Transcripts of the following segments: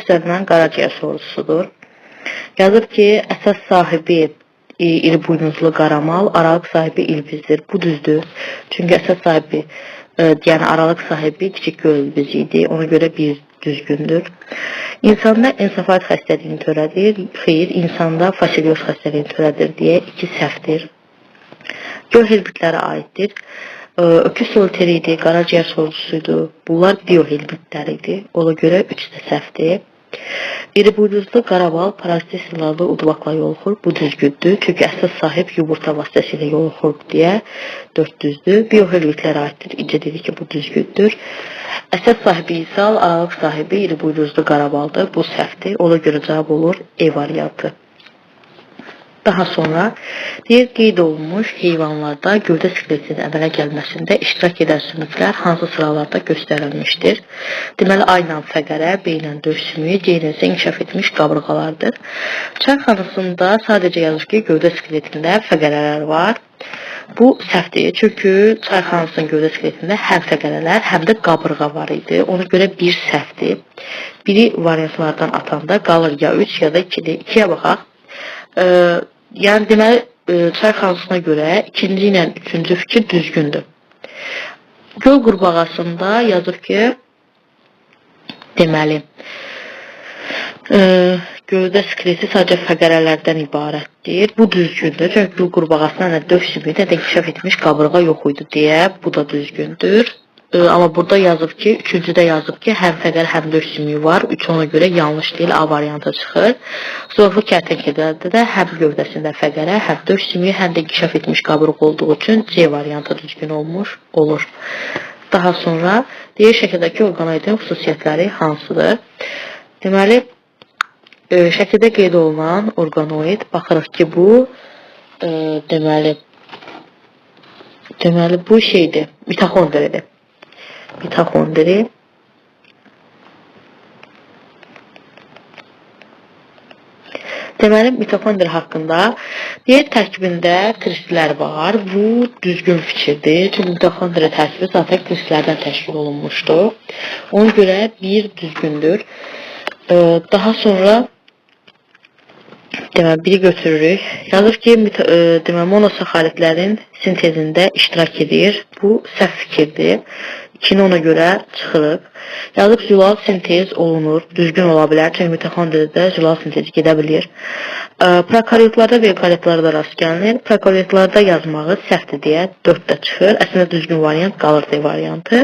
göstərilən qaraciyər sorusudur. Yazır ki, əsas sahibi iri buynuzlu qaramal, aralıq sahibi ilbizdir. Bu düzdür. Çünki əsas sahibi, yəni aralıq sahibi kiçik göl ilbizi idi. Ona görə bir düzgündür. İnsanda ensefal xəstəliyini törədir. Xeyr, insanda fasilyoz xəstəliyini törədir deyə 2 səhvdir. Göl helbitlərə aiddir. Öküz soliteri idi, qaraciyər sorusuydu. Bunlar biohelbitlər idi. Ona görə 3 də səhvdir. İri buynuzlu qaramal parazitin silahlı udvaqla yoluxur. Bu düzgündür. Çünki əsas sahib yumurta vasitəsilə yoluxur deyə 4 düzdür. Biohelbitlərə aiddir. İncə dedik ki, bu düzgündür. Əsas sahibi insan, aralıq sahibi iri buynuzlu qaramaldır. Bu səhvdir. Ona görə cavab olur E variantı. Daha sonra deyir, qeyd olunmuş heyvanlarda gövdə skeletinin əmələ gəlməsində iştirak edən sümüklər hansı sıralarda göstərilmişdir? Deməli, A ilə fəqərə, B ilə döş sümüyü, C ilə isə inkişaf etmiş qabırğalardır. Çayxanasında sadəcə yazır ki, gövdə skeletində fəqərələr var. Bu səhvdir, çünki çayxanasının gövdə skeletində həm fəqərələr, həm də qabırğa var idi. Ona görə bir səhvdir. Biri variantlardan atanda qalır ya 3 ya da 2-dir. 2-yə baxaq. Yəni deməli, çayxanasına görə ikinci ilə üçüncü fikir düzgündür. Göl qurbağasında yazır ki, deməli, gövdə skeleti sadəcə fəqərələrdən ibarətdir. Bu düzgündür. Çünki göl qurbağasında nə döş sümüyü, nə də inkişaf etmiş qabırğa yox idi deyə bu da düzgündür. Amma burada yazıb ki, üçüncüdə yazıb ki, həm fəqər, həm döş sümüyü var. 3 ona görə yanlış deyil, A variantı çıxır. Zorlu kərtənkələlərdə də həm gövdəsində fəqərə, həm döş sümüyü, həm də inkişaf etmiş qabırğa olduğu üçün C variantı düzgün olmuş olur. Daha sonra deyir şəkildəki orqanoidin xüsusiyyətləri hansıdır? Deməli, şəkildə qeyd olunan orqanoid, baxırıq ki, bu deməli bu şeydir, mitoxondridir. Mitoxondri. Deməli, mitoxondri haqqında deyir, tərkibində kristlər var. Bu düzgün fikirdir. Çünki mitoxondri tərkibi zaten kristlərdən təşkil olunmuşdur. Ona görə bir düzgündür. Daha sonra deməli, biri götürürük. Yazır ki, deməli, monosaxaridlərin sintezində iştirak edir. Bu səhv fikirdir. 2-ni ona görə çıxırıq. Yazıb zülal sintez olunur. Düzgün ola bilər. Çünki mitoxondridə zülal sintezi gedə bilir. Prokaryotlarda və eukaryotlarda rast gəlinir. Prokaryotlarda yazmağı səhvdir deyə 4 də çıxır. Əslində düzgün variant qalır D variantı.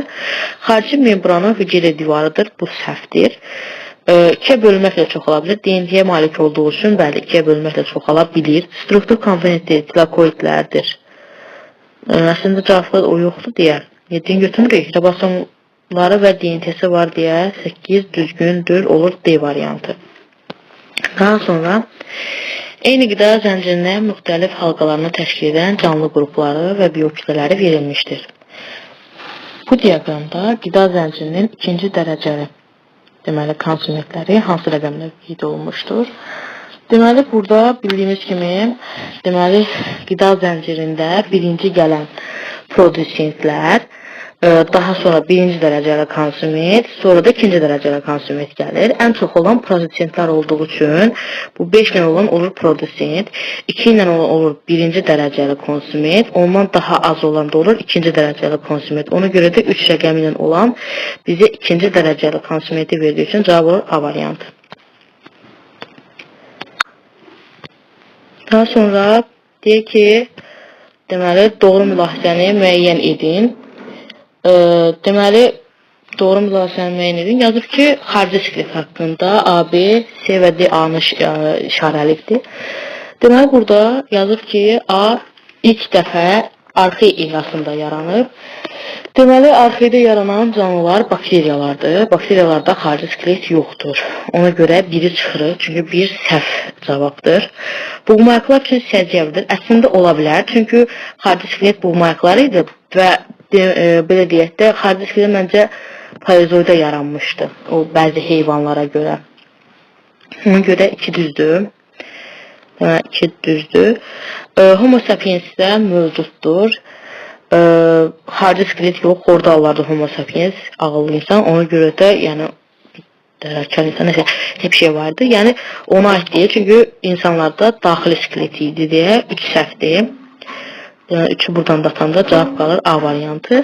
Xarici membranın hüceyrə divarıdır. Bu səhvdir. 2-yə bölünməklə çoxala bilir. DNT-yə malik olduğu üçün bəli 2-yə bölünməklə çoxala bilir. Struktur komponenti tilakoidlərdir. Əslində cavablar o yoxdur deyə 7-ni götürmürük. Ribosomları və DNT-si var deyə 8 düzgündür olur D variantı. Daha sonra eyni qida zəncirinin müxtəlif halqalarını təşkil edən canlı qrupları və biokütlələri verilmişdir. Bu diaqramda qida zəncirinin ikinci dərəcəli deməli konsumentləri hansı rəqəmlər qeyd olunmuşdur? Deməli, burada bildiyimiz kimi deməli qida zəncirində birinci gələn produsentlər, daha sonra birinci dərəcəli konsument, sonra da ikinci dərəcəli konsument gəlir. Ən çox olan produsentlər olduğu üçün bu 5 ilə olan olur produsent, 2 ilə olan olur birinci dərəcəli konsument, ondan daha az olan da olur ikinci dərəcəli konsument. Ona görə də 3 rəqəmi ilə olan bizə ikinci dərəcəli konsumenti verdiyi üçün cavab olur A variantı. Daha sonra deyir ki, deməli, doğru mülahizəni müəyyən edin. Deməli, doğru mülahizəni müəyyən edin. Yazıb ki, xarici skelet haqqında A, B, C və D A-nı işarəlikdir. Deməli, burada yazıb ki, A ilk dəfə arxey ehrasında yaranıb. Deməli, arxeydə yaranan canlılar bakteriyalardır. Bakteriyalarda xarici skelet yoxdur. Ona görə biri çıxırıq, çünki bir səhv cavabdır. Bulmayıqlar üçün səciyyəvidir. Əslində ola bilər, çünki xarici skelet bulmayıqlar idi və belə deyək də, xarici skelet məncə paleozoyda yaranmışdı, o bəzi heyvanlara görə. Ona görə 2 düzdür. 2 düzdür. Homo sapiensdə mövcuddur. Xarici skelet yox, xordallarda homo sapiens ağıllı insan. Ona görə də yəni dərəkən insan nəsə hep şey vardı. Yəni ona aid deyil, çünki insanlarda daxili skeleti idi deyə 3 səhvdir. Yəni 3-ü buradan da atanda cavab qalır A variantı.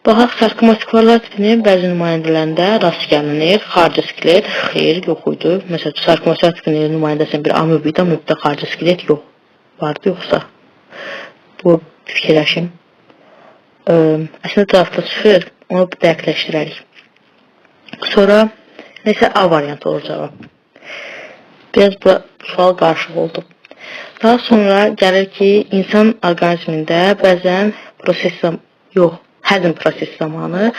Baxaq, sarkomatikvarlar tipinin bəzi nümayəndələrində rast gəlinir. Xarici skelet, xeyr, yox idi. Məsələn, sarkomatikvar tipinin nümayəndəsinin bir amöbid, amöbiddə xarici skelet yox. Vardı yoxsa? Bu fikirləşim. Əslində cavabda çıxır, onu dəqiqləşdirərik. Sonra nəsə A variantı olur cavab. Biraz bu sual qarışıq oldu. Daha sonra gəlir ki, insan orqanizmində bəzən həzm prosesi zamanı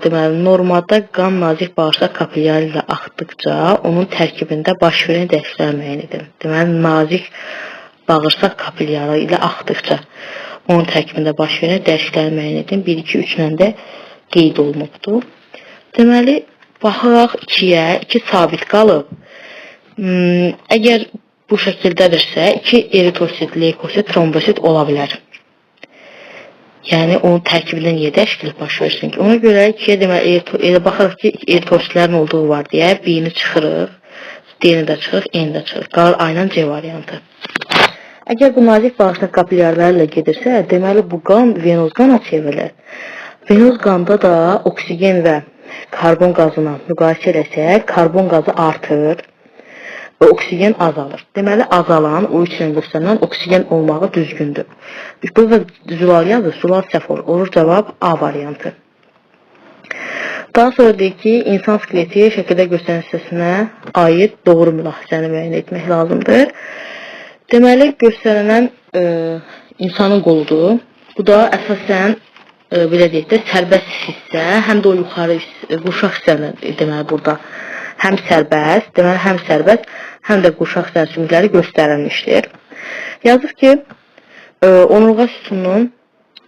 deməli, normada qan nazik bağırsaq kapilləri ilə axdıqca onun tərkibində baş verən dəyişikliklər müəyyən edin. Deməli, nazik bağırsaq kapilləri ilə axdıqca onun tərkibində baş verən dəyişikliklər müəyyən edin. 1, 2, 3 ilə də qeyd olunubdur. Deməli, baxaraq 2-yə, 2 sabit qalıb. Əgər bu şəkildədirsə, 2 eritrosit, leykosit, trombosit ola bilər. Yəni, onun tərkibində niyə dəyişiklik baş versin ki? Ona görə 2-yə deməli, elə baxarıq ki, eritrositlərin olduğu var deyə, B-ni çıxırıq, D-ni də çıxırıq, E-ni də çıxırıq. Qalır A ilə C variantı. Əgər bu nazik bağırsaq kapillərləri ilə gedirsə, deməli, bu qan venoz qana çevrilir. Venoz qanda da oksigen və karbon qazına müqayisə eləsək, karbon qazı artır və oksigen azalır. Deməli, azalan, o üçün göstərilən oksigen olmağı düzgündür. Burada zülal yazır, zülal səhv olur. Olur cavab A variantı. Daha sonra deyir ki, insan skeleti şəkildə göstərilən hissəsinə aid doğru mülahizəni müəyyən etmək lazımdır. Deməli, göstərilən insanın qoludur. Bu da əsasən belə deyək də, sərbəst hissə, həm də o yuxarı qurşaq hissənin deməli burada həm sərbəst, deməli həm sərbəst, həm də qurşaq hissənin sümükləri göstərilmişdir. Yazır ki, onurğa sütununun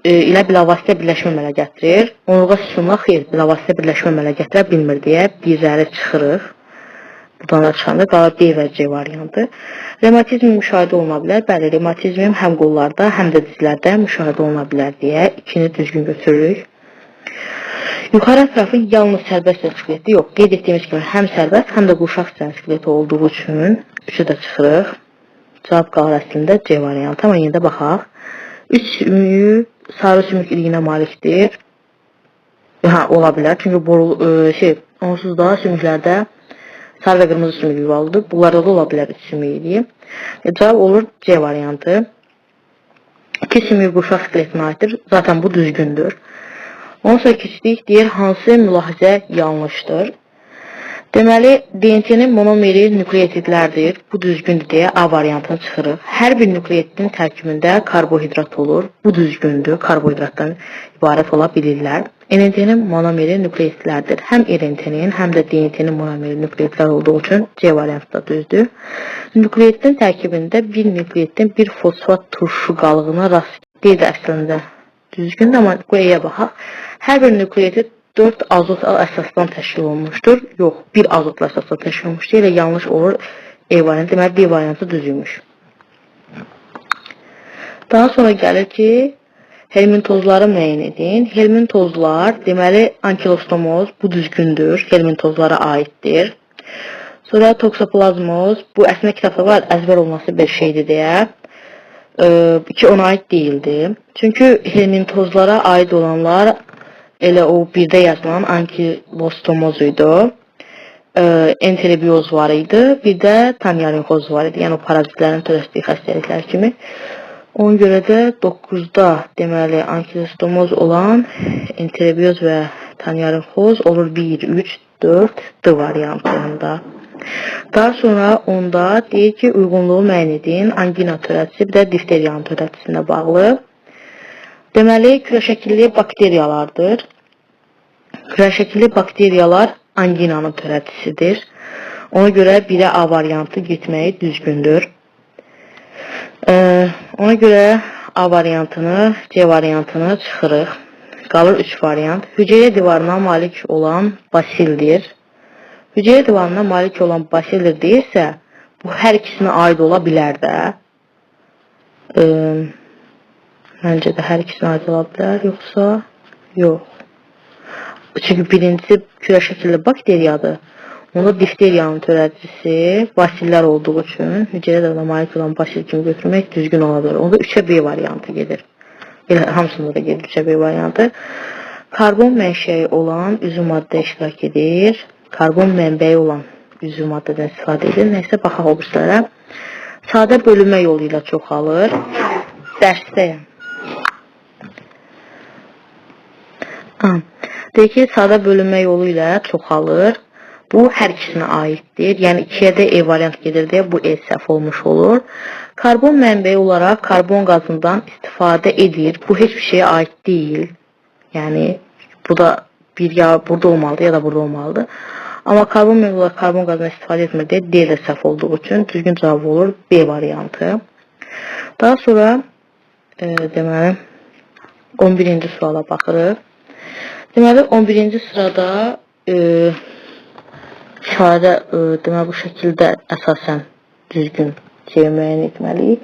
ilə bilavasitə birləşmə əmələ gətirir. Onurğa sütununa xeyr, bilavasitə birləşmə əmələ gətirə bilmir deyə bizləri çıxırıq. Buradan da çıxanda qalır B və C variantı. Revmatizm müşahidə oluna bilər. Bəli, revmatizm həm qollarda, həm də dizlərdə müşahidə oluna bilər deyə 2-ni düzgün götürürük. Yuxarı ətrafı yalnız sərbəst skeleti yox. Qeyd etdiyimiz kimi həm sərbəst, həm də qurşaq skeleti olduğu üçün 3-ü də çıxırıq. Cavab qalır əslində C variantı. Amma yenə də baxaq. 3 sümüyü sarı sümük iliyinə malikdir. Ola bilər. Çünki onsuz da sümüklərdə sarı və qırmızı sümük yuvalıdır. Bunlarda da ola bilər 3 sümük iliyi. Cavab olur C variantı. 2 sümük qurşaq skeletinə aiddir. Zaten bu düzgündür. Ondan sonra keçdik, deyir, hansı mülahizə yanlışdır? Deməli, DNT-nin monomeri nükleotidlərdir. Bu düzgündür deyə A variantını çıxırıq. Hər bir nükleotidin tərkibində karbohidrat olur. Bu düzgündür, karbohidratdan ibarət ola bilirlər. RNT-nin monomeri nükleotidlərdir. Həm RNT-nin, həm də DNT-nin monomeri nükleotidlər olduğu üçün C variantı da düzdür. Nükleotidin tərkibində bir nükleotidin bir fosfat turşu qalığına rast deyil əslində. Düzgündür, amma bu E-yə baxaq. Hər bir nükleotid 4 azot əsasdan təşkil olunmuşdur. Yox, 1 azotlu əsasdan təşkil olunmuşdur. Elə yanlış olur E variantı. Deməli, B variantı düzülmüş. Daha sonra gəlir ki, helmintozları müəyyən edin. Helmintozlar, deməli, ankilostomoz, bu düzgündür. Helmintozlara aiddir. Sonra toksoplazmoz, bu əslində kitabda var, əzbər olması bir şeydir deyə. Ki, ona aid değildi. Çünki helmintozlara aid olanlar elə o birdə yazılan ankilostomoz idi. Enterobioz var idi. Bir də tanyarinxoz var idi. Yəni o parazitlərin törətdiyi xəstəliklər kimi. Ona görə də 9-da deməli ankilostomoz olan enterobioz və tanyarinxoz olur 1, 3, 4 D variantında. Daha sonra onda deyir ki, uyğunluğu müəyyən edin. Angina törətisi, bir də difteriyanın törətisinə bağlı. Deməli, kürəşəkilli bakteriyalardır. Kürəşəkilli bakteriyalar anginanın törətisidir. Ona görə 1-ə A variantı getməyi düzgündür. Ona görə A variantını, C variantını çıxırıq. Qalır 3 variant. Hüceyrə divarına malik olan basildir. Hüceyrə divarına malik olan basildir deyirsə, bu hər ikisinə aid ola bilər də. Məncə də hər ikisinə aid ola bilər, yoxsa yox. Çünki birincisi kürə şəkilli bakteriyadır. Onda difteriyanın törədicisi basillər olduğu üçün hüceyrə dövrünə malik olan basil kimi götürmək düzgün olabilir. Onda 3'ə B variantı gedir. Elə hamısında da gedir 3'ə B variantı. Karbon mənşəyi olan üzüm maddə iştirak edir. Karbon mənbəyi olan üzüm maddədən istifadə edir. Nəysə, baxaq obüslərə. Sadə bölünmə yolu ilə çoxalır. Dərsdəyəm. Deyək ki, sadə bölünmə yolu ilə çoxalır. Bu hər ikisinə aiddir. Yəni 2'yə də E variant gedir deyə bu E səhv olmuş olur. Karbon mənbəyi olaraq karbon qazından istifadə edir. Bu heç bir şeyə aid deyil. Yəni bu da bir ya burada olmalıdır ya da burada olmalıdır. Amma karbon mənbəyi olaraq karbon qazından istifadə etmir deyə D də səhv olduğu üçün düzgün cavab olur B variantı. Daha sonra deməli 11-ci suala baxırıq. Deməli 11-ci sırada ifadə deməli bu şəkildə əsasən düzgün müəyyən etməliyik.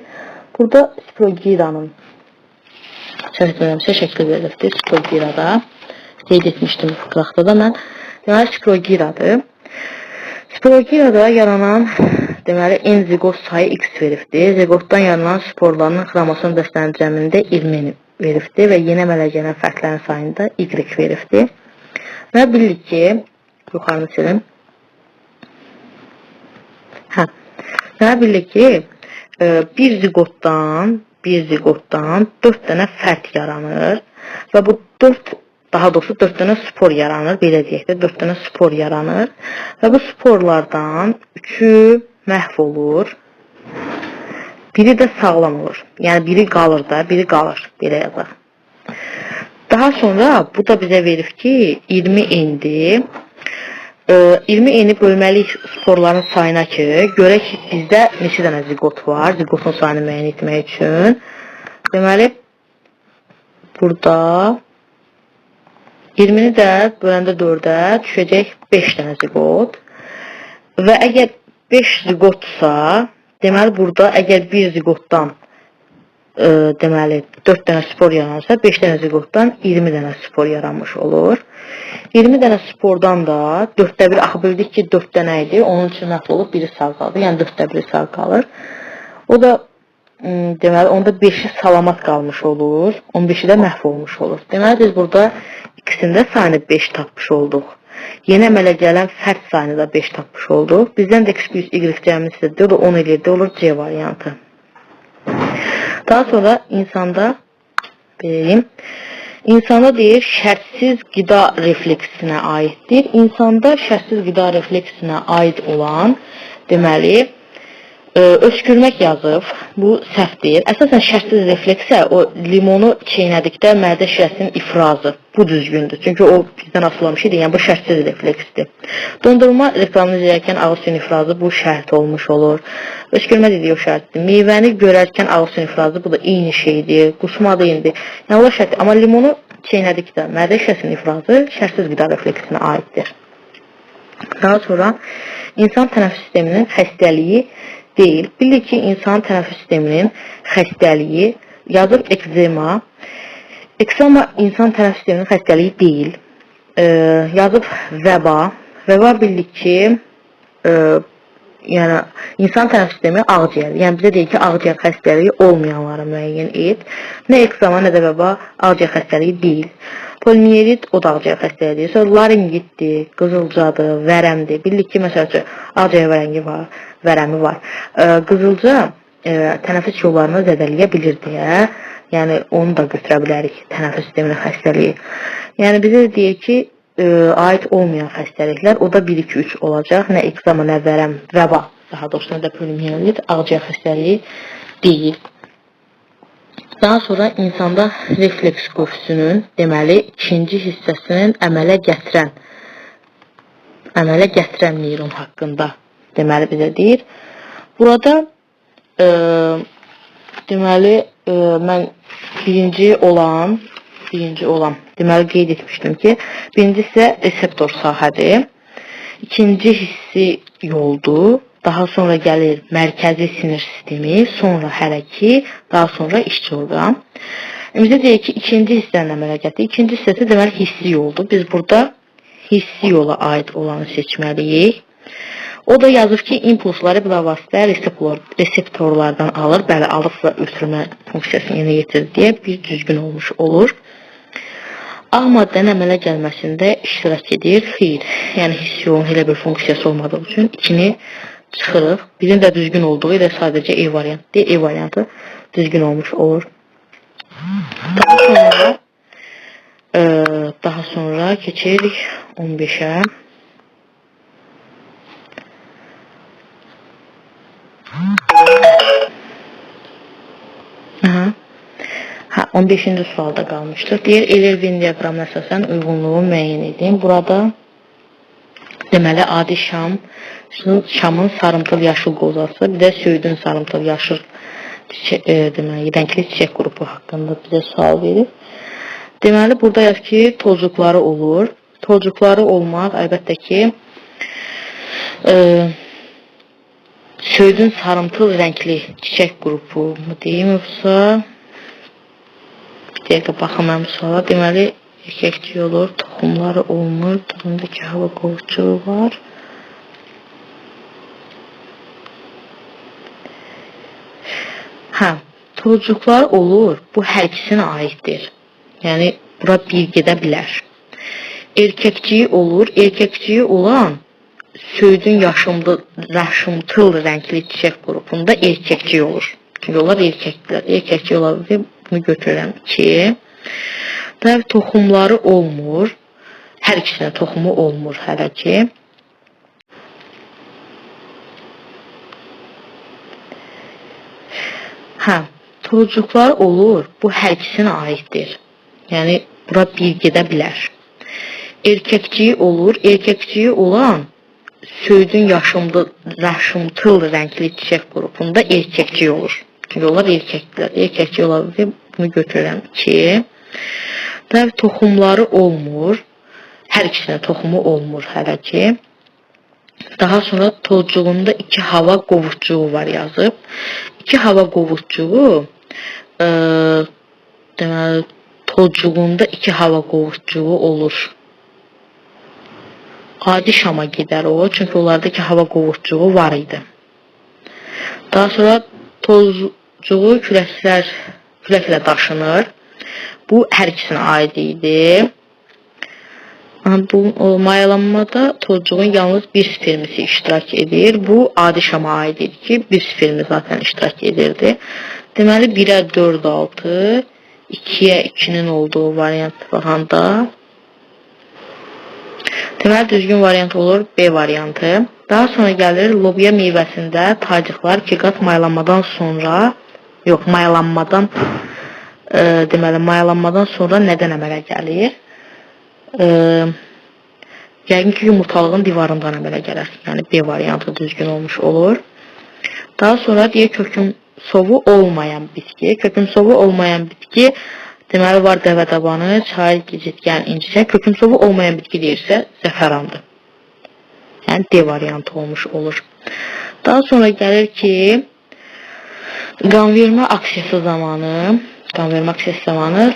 Burada spirogiranın şəkli verilibdir. Spirogirada qeyd etmişdim fıqraqda da mən. Deməli spirogiradır. Spirogirada yaranan deməli en zigot sayı X veribdir. Zigotdan yaranan sporların xromosom dəstənin cəmində 20 veribdir və yeni əmələ gələn fərqlərin sayında Y veribdir. Və bilirik ki, yuxarını silim. Deməli bilirik ki, bir zigotdan 4 dənə fərq yaranır və bu 4 dənə spor yaranır, belə deyək də 4 dənə spor yaranır və bu sporlardan 3'ü məhv olur, biri də sağlam olur. Yəni biri qalır da, biri qalır, belə yazaq. Daha sonra bu da bizə verir ki, 20 N'dir. 20 N'i bölməliyik sporların sayına ki, görək ki, bizdə neçə dənə zigot var, zigotun sayını müəyyən etmək üçün. Deməli, burada 20'ni də böləndə 4'ə düşəcək 5 dənə zigot. Və əgər 5 zigotsa, deməli, burada əgər bir zigotdan deməli 4 dənə spor yaranırsa, 5 dənə zigotdan 20 dənə spor yaranmış olur. 20 dənə spordan da 4'də 1 axı bildik ki 4 dənə idi. Onun üçün məhv olub, biri sağ qaldı. Yəni 4'də 1 sağ qalır. O da deməli onda 5'i salamat qalmış olur. 15'i də məhv olmuş olur. Deməli biz burada ikisində sayını 5 tapmış olduq. Yeni əmələ gələn fərq sayını da 5 tapmış olduq. Bizdən də X plus Y cəmini istədi. O da 10 eləyirdi. Olur C variantı. Daha sonra insanda beləyim. İnsanda deyir, şərtsiz qida refleksinə aiddir. İnsanda şərtsiz qida refleksinə aid olan, deməli, öskürmək yazıb. Bu səhvdir. Əsasən şərtsiz refleksə o limonu çeynədikdə mədə şirəsinin ifrazı. Bu düzgündür. Çünki o bizdən asılı olan bir şeydir. Yəni bu şərtsiz refleksdir. Dondurma reklamını izləyərkən ağız suyun ifrazı bu şərt olmuş olur. Öskürmə dediyi o şərtdir. Meyvəni görərkən ağız suyun ifrazı bu da eyni şeydir. Qusma da eynidir. Yəni o şərtdir. Amma limonu çeynədikdə mədə şirəsinin ifrazı şərtsiz qida refleksinə aiddir. Daha sonra insan tənəffüs sisteminin xəstəliyi deyil. Bilirik ki, insan tənəffüs sisteminin xəstəliyi yazır ekzema. Ekzema insan tənəffüs sisteminin xəstəliyi deyil. Yazıb vəba. Vəba bilirik ki, yəni insan tənəffüs sistemi ağciyər. Yəni bizə deyir ki, ağciyər xəstəliyi olmayanları müəyyən et. Nə ekzema, nə də vəba ağciyər xəstəliyi deyil. Polimiyelit o da ağciyər xəstəliyidir. Sonra laringitdir, qızılcadır, vərəmdir. Bilirik ki, məsəl üçün ağciyər vərəmi var. Qızılca tənəffüs yollarını zədələyə bilir deyə, yəni onu da götürə bilərik tənəffüs sisteminin xəstəliyi. Yəni bizə deyir ki, aid olmayan xəstəliklər, o da 1, 2, 3 olacaq. Nə ekzema, nə vərəm, vəba, daha doğrusu nə də polimiyelit ağciyər xəstəliyi deyil. Daha sonra insanda refleks qövsünün, deməli, ikinci hissəsinin əmələ gətirən neyron haqqında deməli bizə deyir. Burada deməli mən birinci olan deməli qeyd etmişdim ki, birinci isə reseptor sahədir. İkinci hissi yoldur. Daha sonra gəlir mərkəzi sinir sistemi, sonra hərəki, daha sonra işçi orqan. Bizə deyir ki, ikinci hissənin əmələ gətirir. İkinci hissəsi deməli hissi yoldur. Biz burada hissi yola aid olanı seçməliyik. O da yazır ki, impulsları bilavasitə reseptorlardan alır. Bəli, alıb və ötürmə funksiyasını yerinə yetirir deyə bir düzgün olmuş olur. A maddənin əmələ gəlməsində iştirak edir. Xeyr, yəni hissi yolun elə bir funksiyası olmadığı üçün 2-ni çıxırıq. Birinin də düzgün olduğu ilə sadəcə E variantı. E variantı düzgün olmuş olur. Daha sonra keçirik 15'ə. Aha. 15-ci sualda qalmışdır. Deyir, Euler-Venn diaqramına əsasən uyğunluğu müəyyən edin. Burada deməli adi şamın sarımtıl yaşıl qozası, bir də söyüdün sarımtıl yaşıl deməli rəngli çiçək qrupu haqqında bizə sual verir. Deməli burada yaz ki, tozcuqları olur. Tozcuqları olmaq əlbəttə ki söyüdün sarımtıl rəngli çiçək qrupu mu deyim, yoxsa bir dəqiqə baxım mən bu suala. Deməli erkəkçi olur, toxumları olmur, durumdakı hava qovucuğu var. Tozcuqlar olur, bu hər ikisinə aiddir. Yəni bura bir gedə bilər. Erkəkçiyi olur, erkəkçiyi olan söyüdün yaşımtıl rəngli çiçək qrupunda erkəkçi olur. Çünki onlar erkəkdirlər. Erkəkçi olabilir. Bunu götürürəm 2. Təbii toxumları olmur. Hər ikisinə toxumu olmur hələ ki. Tozcuqlar olur. Bu hər ikisinə aiddir. Yəni bura bir gedə bilər. Erkəkçiyi olur. Erkəkçiyi olan söyüdün yaşımtıl rəngli çiçək qrupunda erkəkçi olur. Çünki onlar erkəkdirlər. Erkəkçi olabilir. Bunu götürürəm 2. Təbii toxumları olmur. Hər ikisinə toxumu olmur hələ ki. Daha sonra tozcuğunda 2 hava qovucuğu var yazıb. 2 hava qovucuğu deməli tozcuğunda 2 hava qovucuğu olur. Adi şama gedər o, çünki onlardakı hava qovucuğu var idi. Daha sonra tozcuğu küləklə daşınır. Bu hər ikisinə aid idi. Bu mayalanmada tozcuğun yalnız bir spermisi iştirak edir. Bu adi şama aid idi ki, bir spermi zaten iştirak edirdi. Deməli 1'ə 4, 6, 2'yə 2'nin olduğu variant baxanda deməli düzgün variant olur B variantı. Daha sonra gəlir lobya meyvəsində tacıqlar 2 qat mayalanmadan sonra mayalanmadan sonra nədən əmələ gəlir? Yəqin ki, yumurtalığın divarından əmələ gələr. Yəni B variantı düzgün olmuş olur. Daha sonra deyir kökümsovu olmayan bitki. Kökümsovu olmayan bitki deməli var dəvə-dabanı, çay, gicitgən, incişən. Kökümsovu olmayan bitki deyirsə zəfərandır. Yəni D variantı olmuş olur. Daha sonra gəlir ki, qanvermə aksiyası zamanı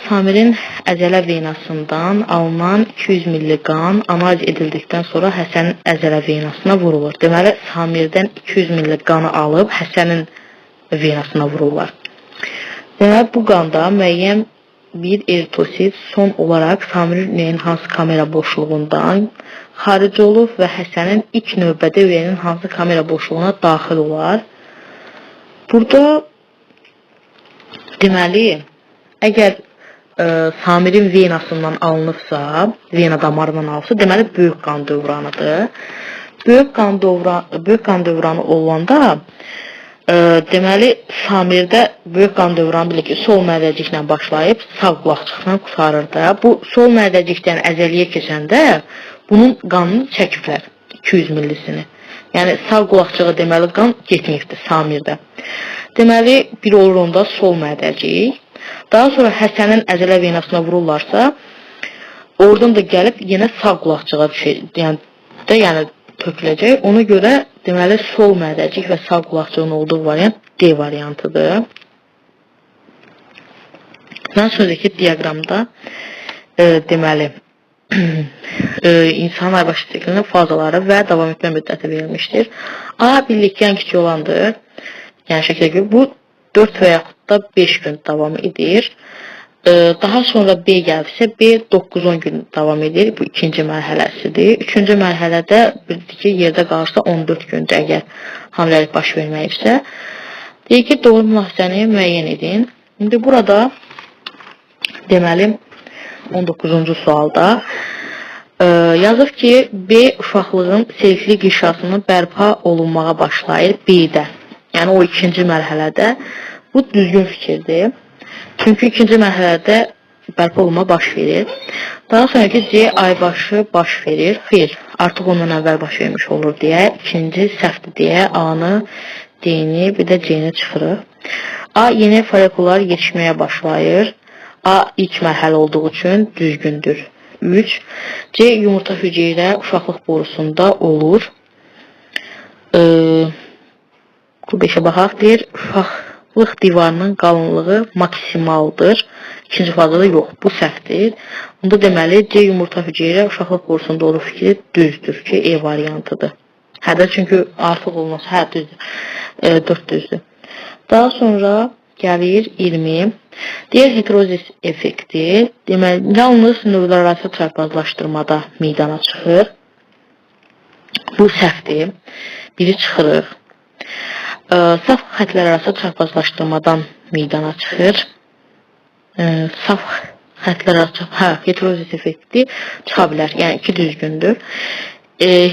Samirin əzələ venasından alınan 200 ml qan analiz edildikdən sonra Həsənin əzələ venasına vurulur. Deməli, Samirdən 200 ml qanı alıb Həsənin venasına vururlar. Deməli, bu qanda müəyyən bir eritosit son olaraq Samirin ürəyinin hansı kamera boşluğundan xaric olub və Həsənin ilk növbədə ürəyinin hansı kamera boşluğuna daxil olar. Burada deməli, əgər Samirin venasından alınıbsa, vena damarından alınıbsa, deməli böyük qan dövranıdır. Böyük qan dövranı olanda deməli Samirdə böyük qan dövranı bilir ki, sol mədəciklə başlayıb sağ qulaqçıqla qurtarır da. Bu sol mədəcikdən əzəliyə keçəndə bunun qanını çəkiblər 200 millisini. Yəni sağ qulaqçığa deməli qan getməyibdir Samirdə. Deməli bir olur onda sol mədəcik. Daha sonra Həsənin əzələ venasına vururlarsa, oradan da gəlib yenə sağ qulaqçığa düşür. Yəni töküləcək. Ona görə deməli sol mədəcik və sağ qulaqçığın olduğu variant D variantıdır. Daha sonraki diaqramda deməli insan aybaşı siklinin fazaları və davam etmə müddəti verilmişdir. A birlikdə ən kiçik olandır. Yəni şəkildə görə bu 4 və yaxud da 5 gün davam edir. Daha sonra B gəlirsə, B 9-10 gün davam edir. Bu ikinci mərhələsidir. Üçüncü mərhələdə bildik ki, yerdə qalırsa 14 gündür əgər hamiləlik baş verməyibsə. Deyək ki, doğru münasibəni müəyyən edin. İndi burada deməli 19-cu sualda yazıb ki, B uşaqlığın selektiv inşasının bərpa olunmağa başlayır B-də. Yəni o ikinci mərhələdə. Bu düzgün fikirdir. Çünki ikinci mərhələdə bərpa olma baş verir. Daha sonraki C aybaşı baş verir. Xeyr, artıq ondan əvvəl baş vermiş olur deyə. İkinci səhvdir deyə A-nı, D-ni, bir də C-ni çıxırıq. A yeni folikular yetişməyə başlayır. A ilk mərhələ olduğu üçün düzgündür. 3. C yumurta hüceyrə uşaqlıq borusunda olur. Bu 5-ə baxaq. Deyir, uşaqlıq divarının qalınlığı maksimaldır. İkinci fazada yox, bu səhvdir. Onda deməli, C yumurta hüceyrə uşaqlıq borusunda olur fikri düzdür ki, E variantıdır. Hədə çünki artıq olmaz, hə düzdür. 4 düzdür. Daha sonra gəlir 20. Deyir, heterozis effekti. Deməli, yalnız növlər arası çarpazlaşdırmada meydana çıxır. Bu səhvdir. Biri çıxırıq. Saf xətlər arası çarpazlaşdırmadan meydana çıxır. Saf xətlər arası, heterozis effekti çıxa bilər. Yəni, 2 düzgündür.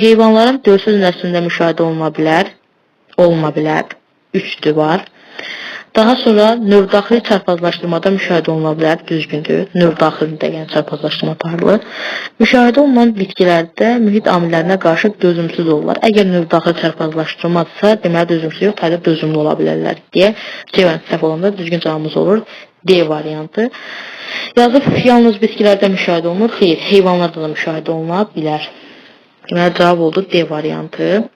Heyvanların dölsüz nəslində müşahidə olma bilər. 3-dür var. Daha sonra növdaxili çarpazlaşdırmada müşahidə oluna bilər, düzgündür. Növdaxilində yəni çarpazlaşdırma aparılır. Müşahidə olunan bitkilərdə mühit amillərinə qarşı dözümsüz olurlar. Əgər növdaxili çarpazlaşdırmadırsa, deməli dözümsüz yox, tədbir dözümlü ola bilərlər deyə C variantı səhv olanda düzgün cavabımız olur. D variantı. Yazıb yalnız bitkilərdə müşahidə olunur. Xeyr, heyvanlarda da müşahidə oluna bilər. Deməli cavab oldu D variantı.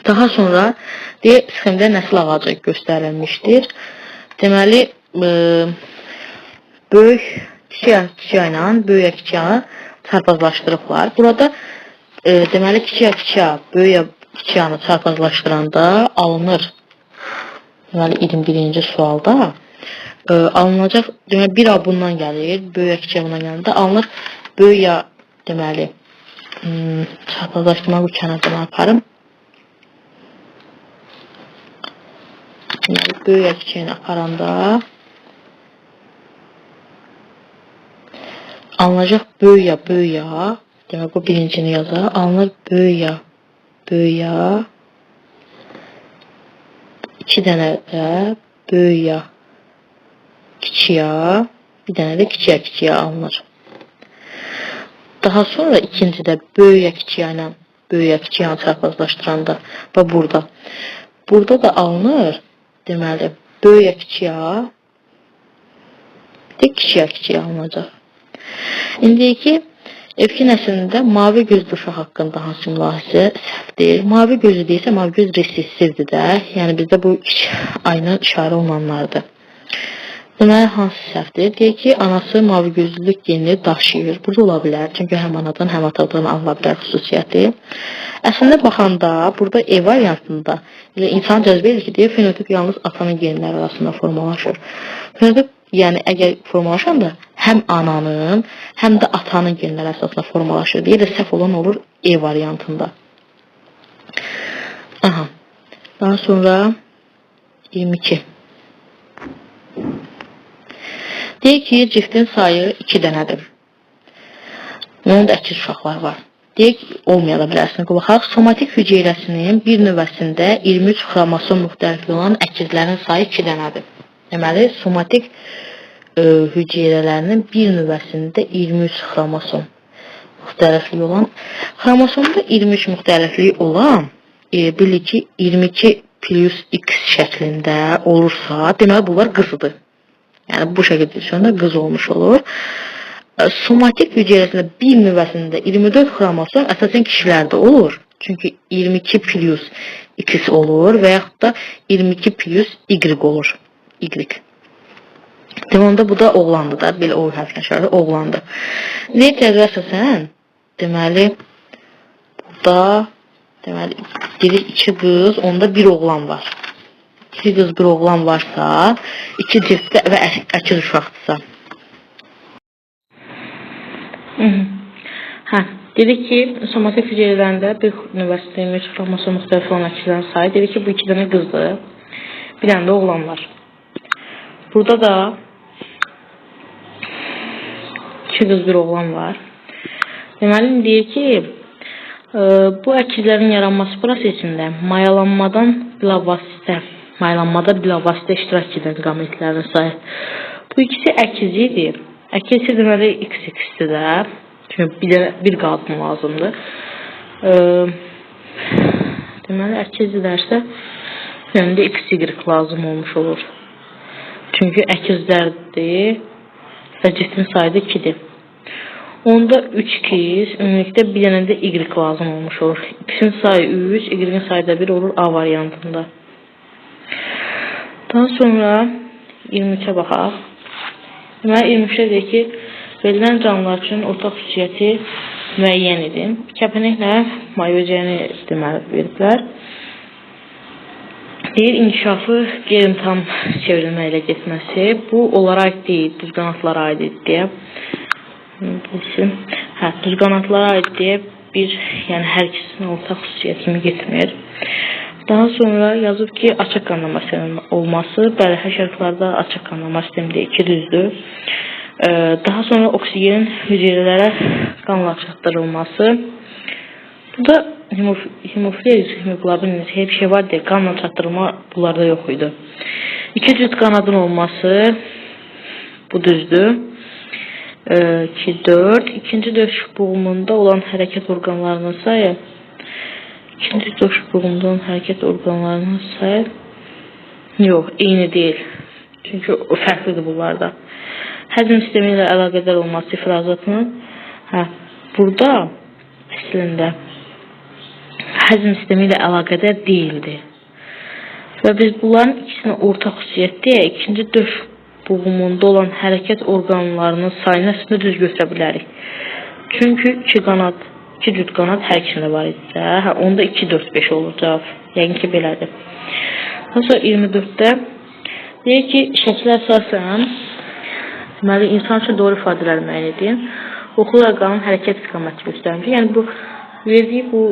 Daha sonra sxemdə nəsil ağacı göstərilmişdir. Deməli, böyük kiçik ilə böyük kiçiyə çarpazlaşdırıblar. Burada deməli kiçiyə böyük kiçiyəni çarpazlaşdıranda alınır. Deməli 21-ci sualda alınacaq, deməli 1A bundan gəlir, böyük kiçiyə bundan gəlir. Alınır böyük deməli çarpazlaşdırma bu kənardan aparım. Deməli, böyük kiçiyini aparanda alınacaq böyük, demək bu birincini yazar, alınır böyük, 2 dənə də böyük, kiçiyə, bir dənə də kiçiyə alınır. Daha sonra ikincidə böyük kiçiyə çarpazlaşdıranda və burada da alınır. Deməli, böyük kiçiyə, kiçiyə alınacaq. İndi ki, F2 nəslində mavi gözlü uşaq haqqında hansı mülahizə səhvdir? Mavi gözlü deyilsə, mavi göz resessivdir də. Yəni, bizdə bu ayına işarə olunanlardır. Deməli, hansı səhvdir? Deyək ki, anası mavi gözlülük genini daşıyır. Burada ola bilər, çünki həm anadan, həm atadan alına bilər xüsusiyyəti. Əslində baxanda, burada E variantında insan cəzb edir ki, deyir, fenotip yalnız atanın genləri arasında formalaşır. Fenotip, yəni əgər formalaşanda həm ananın, həm də atanın genləri əsasında formalaşır. Deyir, səhv olan olur E variantında. Aha. Daha sonra 22. Deyək ki, ciftin sayı 2 dənədir. Onun da əkiz uşaqlar var. Deyək, olmaya da bilərsiniz. Baxaq, somatik hüceyrəsinin bir növəsində 23 xromosom müxtəlifliyi olan əkizlərin sayı 2 dənədir. Deməli, somatik hüceyrələrinin bir növəsində 23 xromosom müxtəlifliyi olan, xromosomda 23 müxtəlifliyi olan, bilir ki, 22 plus X şəklində olursa, deməli, bunlar qızıdır. Yəni, bu şəkildə düşünəndə qız olmuş olur. Somatik hüceyrəsində bir növəsində 24 xromosom əsasən kişilərdə olur. Çünki 22 plus X olur və yaxud da 22 plus Y olur. Y. Deməli bu da oğlandı da, belə o hərflə şərti oğlandı. Nəyə ehtiyac sən? Deməli burada deməli biri 2 qız, onda bir oğlan var. 2 qız, bir oğlan varsa, 2 cüftdə və əkiz uşaqdırsa. Dedik ki, somatik hüceyrələrində bir növbəsi forması müxtəlif olan əkizlərin sayı. Dedik ki, bu 2 dənə qızdır, bir dənə də oğlan var. Burada da 2 qız, bir oğlan var. Deməli, deyir ki, bu əkizlərin yaranması prosesində mayalanmada bilavasitə iştirak edən qametlərin sayı. Bu ikisi əkiz idi. Əkiz deməli x-x'dir də. Çünki bir qadın lazımdır. Deməli, əkiz edərsə, yönündə x-y lazım olmuş olur. Çünki əkizlərdir və cismin sayı 2-dir. Onda 3 qiz, ümumilikdə bir dənə də y lazım olmuş olur. X-in sayı 3, y-in sayı da 1 olur A variantında. Daha sonra 23'ə baxaq. Deməli, 23'ə deyək ki, verilən canlılar üçün ortaq xüsusiyyəti müəyyən edin. Kəpənəklə mayocəni deməli veriblər. Deyir, inkişafı qeyri-imkan çevrilmə ilə getməsi. Bu, onlara aid deyil, düz qanatlara aid deyə. Düz qanatlara aid deyə yəni hər ikisinin ortaq xüsusiyyət kimi getmir. Daha sonra yazıb ki, açıq qanlama sistemi olması, bəli, həşəratlarda açıq qanlama sistemi 2 düzdür. Daha sonra oksigenin hüceyrələrə qanla çatdırılması. Burada hemofiliz, hemoglobin, her bir şey var deyə qanla çatdırılma bunlarda yox idi. 2 cüt qanadın olması, bu düzdür. 2, 4. İkinci döşük boğumunda olan hərəkət orqanlarının sayı. İkinci döşük boğumunda olan hərəkət orqanlarının sayı. Yox, eyni deyil. Çünki o fərqlidir bunlarda. Həzm sistemi ilə əlaqədar olması ifrazatının. Burada əslində həzm sistemi ilə əlaqədar deyildi. Və biz bunların ikisini ortaq xüsusiyyət deyə ikinci döşük boğumunda olan hərəkət orqanlarının sayını əslində düz götürə bilərik. Çünki 2 cüt qanad hər ikisində var idisə, onda 2, 4, 5 olur cavab. Yəqin ki, belədir. Daha sonra 24-də deyək ki, şəklə əsasən deməli, insan üçün doğru ifadələr müəyyən edin. Oxlu rəqamın hərəkət istiqaməti göstərmiş. Yəni, bu verdiyi bu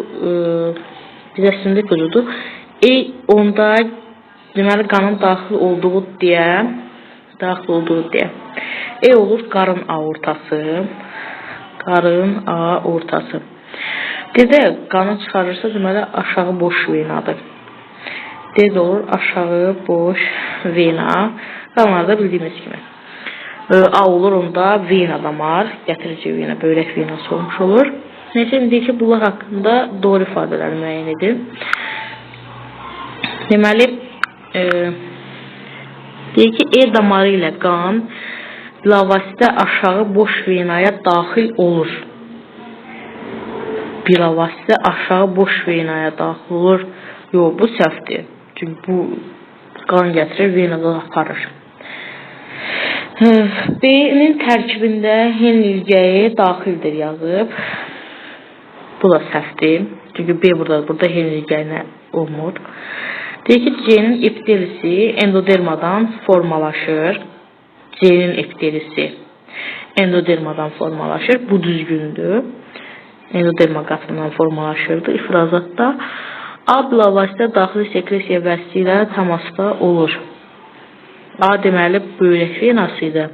biz əslində qurudur. Onda deməli, qanın daxil olduğu deyə olur qarın aortası. Qarın aortası. D-də qanı çıxarırsa, deməli, aşağı boş venadır. D-də olur aşağı boş vena. Qanlarda bildiyimiz kimi. A olur, onda vena damar, gətirici vena, böyrək venası olmuş olur. Neyse, deyək ki, bunlar haqqında doğru ifadələr müəyyən edin. Deməli, deyək ki, damarı ilə qan bilavasitə aşağı boş venaya daxil olur. Bilavasitə aşağı boş venaya daxil olur. Yox, bu səhvdir. Çünki bu qan gətirir, venada aparır. B-nin tərkibində hen ilgəyi daxildir yazıb. Bu da səhvdir. Çünki B burada hen ilgəyinə olmur. Deyək ki, C-nin epitelisi endodermadan formalaşır. C-nin epitelisi endodermadan formalaşır. Bu düzgündür. Endoderma qatından formalaşırdı. İfrazatda A bilavasitə daxili sekresiya vəsilə ilə təmasda olur. A deməli böyrək venası idi.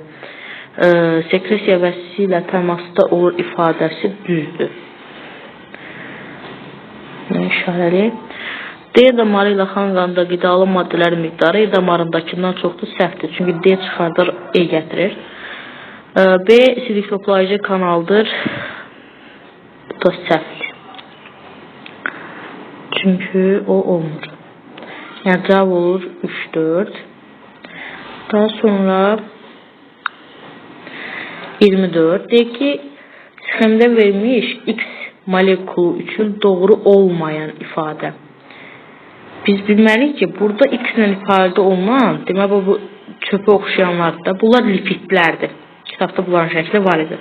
Sekresiya vəsilə ilə təmasda olur ifadəsi düzdür. İşarəli. D damarı ilə xan qanda qidalı maddələrin miqdarı E damarındakından çoxdur, səhvdir. Çünki D çıxardır, E gətirir. B silikoplayıcı kanaldır. Bu da səhvdir. Çünki o olmur. Yəni cavab olur 3-4. Daha sonra 24. Deyək ki, sxemdə vermiş X molekulu üçün doğru olmayan ifadə. Biz bilməliyik ki, burada X ilə ifadə olunan, demək bu çöpə oxşayanlardır da. Bunlar lipidlərdir. Kitabda bunların şəkli var idi.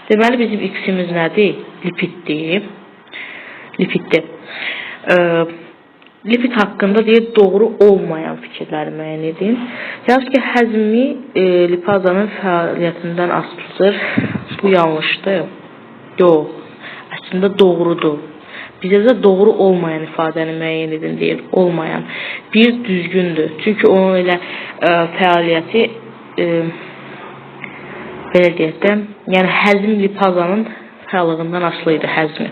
Deməli, bizim X-imiz nədir? Lipiddir. Lipid haqqında deyir, doğru olmayan fikirləri müəyyən edin. Yalnız ki, həzmi lipazanın fəaliyyətindən asılıdır. Bu yanlışdır. Yox, əslində doğrudur. Bizə də doğru olmayan ifadəni müəyyən edin deyir. Olmayan. Bir düzgündür. Çünki onun elə fəaliyyəti belə deyək də, yəni həzm lipazanın fəaliyyətindən asılı idi həzmi.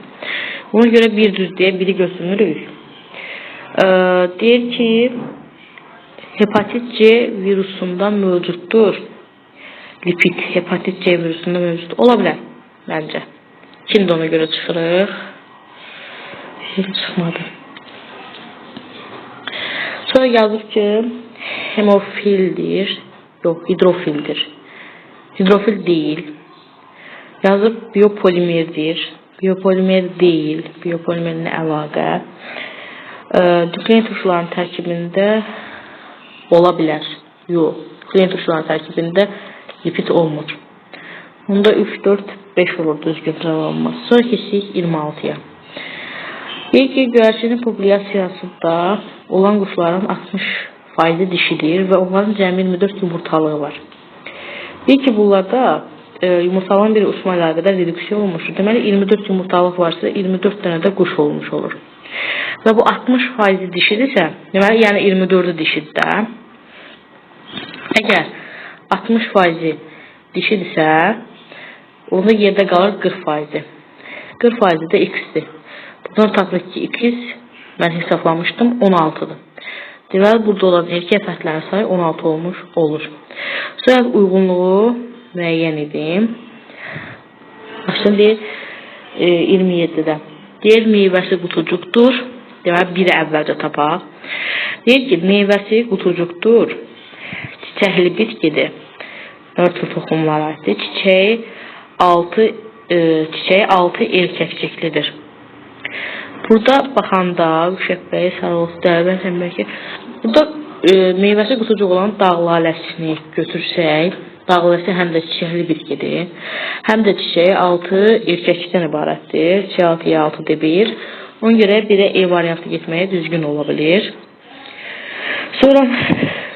Buna görə bir düz deyə biri götürmürük. Deyir ki, hepatit C virusunda mövcuddur. Lipid hepatit C virusunda mövcuddur. Ola bilər, məncə. Şimdi ona görə çıxırıq. Heç çıxmadı. Sonra yazıb ki, hemofildir. Yox, hidrofildir. Hidrofil deyil. Yazıb biopolimerdir. Biopolimer deyil. Biopolimerlə əlaqə. Nüklein turşuların tərkibində ola bilər. Yox. Nüklein turşuların tərkibində lipid olmur. Onda 3, 4, 5 olur düzgün cavabımız. Sonra keçdik 26-ya. Deyir ki, göyərçinin populyasiyasında olan quşların 60% dişidir və onların cəmi 24 yumurtalığı var. Deyir ki, bunlarda yumurtalığın bir uçma ilə qədər reduksiya olmuşdur. Deməli, 24 yumurtalıq varsa 24 dənə də quş olmuş olur. Və bu 60% dişidirsə, deməli, yəni 24-ü dişidir də. Əgər 60% dişidirsə, onda yerdə qalır 40%. 40% də x-dir. Buradan tapılır ki, x mən hesablamışdım 16-dır. Deməli, burada olan erkək fərqlərin sayı 16 olmuş olur. Sonra uyğunluğu müəyyən edim. Başdan deyir 27-də. Deyir, meyvəsi qutucuqdur. Deməli, biri əvvəlcə tapaq. Deyir ki, meyvəsi qutucuqdur. Çiçəkli bitkidir. Örtülü toxumlara aiddir. Çiçəyi 6 erkəkçiklidir. Burada baxanda Üşəbbəyi, Sarıqlı, Dəlbən, Təmbəki. Burada meyvəsi qutucuq olan dağ laləsini götürsək, dağ laləsi həm də çiçəkli bitkidir, həm də çiçəyi 6 erkəklikdən ibarətdir. Çiçəyi 6-ya 6 D1. Ona görə birə E variantı getməyə düzgün ola bilir. Sonra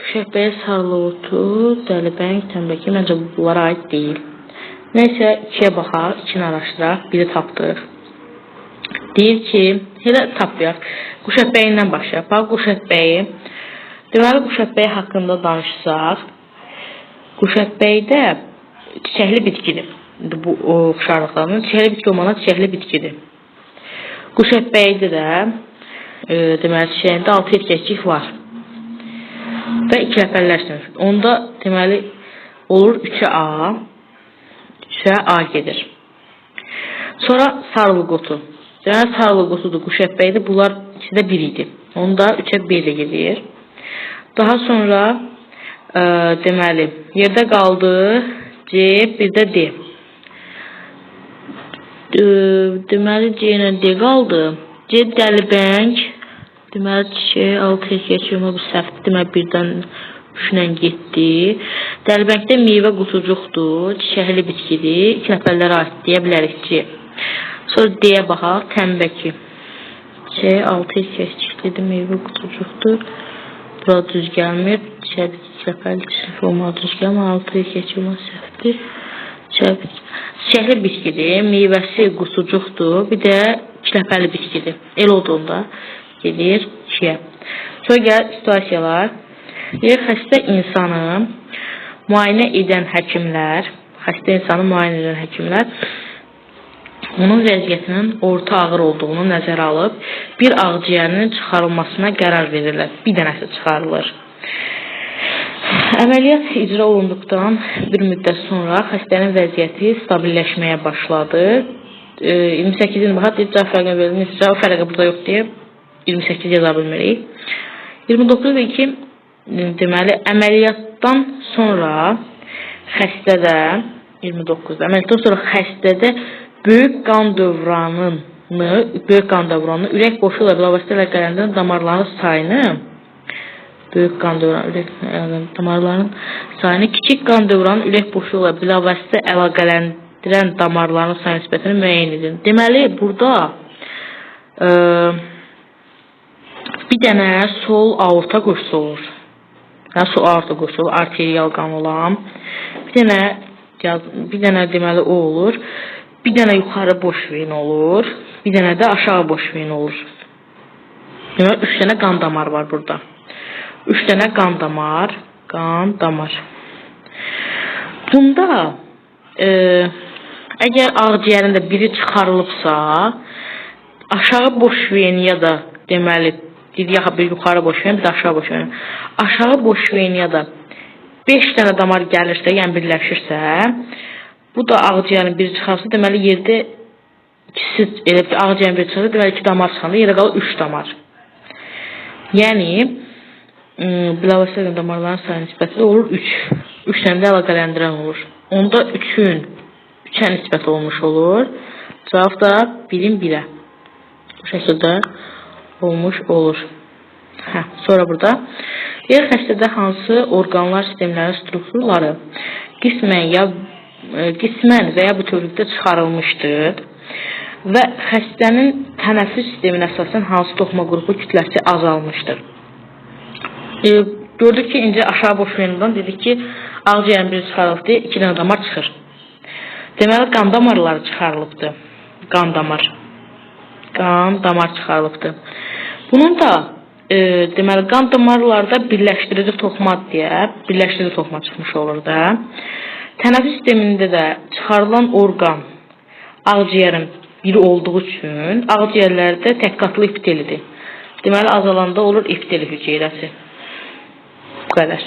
Üşəbbəyi, Sarıqlı, Dəlbən, Təmbəki məncə bunlara aid deyil. Nəysə 2-yə baxaq, 2-ni araşdıraq, biri tapdıq. Deyir ki, elə tapmayaq. Quşəbbəyindən başlayaq. Bax, quşəbbəyi. Deməli, quşəbbəyi haqqında danışsaq, quşəbbəydə çiçəkli bitkidir. Bu oxşarlıqlarının çiçəkli bitki olmadan çiçəkli bitkidir. Quşəbbəydə də deməli, çiçəyində 6 erkəkcik var. Və 2 ləpəlləşdir. Onda deməli, olur 3-ə A, 3-ə A gedir. Sonra sarılı qotu. Deməli, sarılı qotudur, quşəbbəydir. Bunlar ikisi də 1 idi. Onda 3-ə B ilə gedir. Daha sonra deməli, yerdə qaldı C, bir də D. Deməli, C ilə D qaldı. C dəlbəng. Deməli, çiçək 6 erkəkçik bu səhvdir. Deməli, birdən 3-lə getdi. Dəlbəngdə meyvə qutucuqdur, çiçəkli bitkidir. 2 nəfərlərə aid deyə bilərik C. Sonra D-yə baxaq, təmbəki. C 6 erkəkçiklidir, meyvə qutucuqdur. Burada düz gəlmir. Çiçəkli olmağı düz gəlmir. 6 erkəkçik olmaq səhvdir. Çiçəkli bitkidir, meyvəsi qutucuqdur. Bir də 2 nəfərli bitkidir. El olduğunda gedir 2-yə. Sonra gəlir situasiyalar. Deyir, xəstə insanı müayinə edən həkimlər, onun vəziyyətinin orta ağır olduğunu nəzərə alıb, bir ağciyərinin çıxarılmasına qərar verirlər. Bir dənəsi çıxarılır. Əməliyyat icra olunduqdan bir müddət sonra xəstənin vəziyyəti stabilləşməyə başladı. 28-in baxaq, cavab fərqinə verilmiş, cavab fərqi burada yox deyə 28 yaza bilmirik. 29-2 deməli, əməliyyatdan sonra xəstədə 29-da, əməliyyatdan sonra xəstədə böyük qan dövranını ürək boşluğu ilə bilavasitə ilə qələndən damarların sayını Böyük qan dövran ürək damarlarının sayını, kiçik qan dövranın ürək boşluğu ilə bilavasitə əlaqələndirən damarların sayı nisbətini müəyyən edin. Deməli, burada bir dənə sol aorta qoşusu olur. Yəni, sol aorta qoşusu olur, arterial qan olan. Bir dənə deməli o olur. Bir dənə yuxarı boş veyin olur. Bir dənə də aşağı boş veyin olur. Deməli, 3 dənə qan damar var burada. 3 dənə qan damar. Bunda əgər ağciyərində biri çıxarılıbsa, aşağı boş veniya da deməli, bir yuxarı boş veyin, bir də aşağı boş veyin. Aşağı boş veniya da 5 dənə damar gəlirsə, yəni birləşirsə, bu da ağciyərin biri çıxarsa, deməli yerdə ikisi, elə ki, ağciyərin biri çıxarsa, deməli 2 damar çıxanda yerə qalır 3 damar. Yəni, bilavasitə damarların sayı nisbəti olur 3. 3 dənə də əlaqələndirən olur. Onda 3-ə nisbət olmuş olur. Cavab da 1-in 1-ə. Bu şəkildə olmuş olur. Sonra burada yer xəstədə hansı orqanlar sistemlərin strukturları qismən və ya bütövlükdə çıxarılmışdır və xəstənin tənəffüs sisteminə əsasən hansı toxuma qrupu kütləsi azalmışdır. Gördük ki, incə aşağı boş veniyadan dedik ki, ağciyərin biri çıxarılıbdır, 2 dənə damar çıxır. Deməli, qan damarları çıxarılıbdır. Qan damar çıxarılıbdır. Bunun da deməli, qan damarlarda birləşdirici toxuma çıxmış olur da. Tənəffüs sistemində də çıxarılan orqan ağciyərin biri olduğu üçün ağciyərlərdə təkqatlı epitelidir. Deməli, azalanda olur epiteli hüceyrəsi. Bu qədər.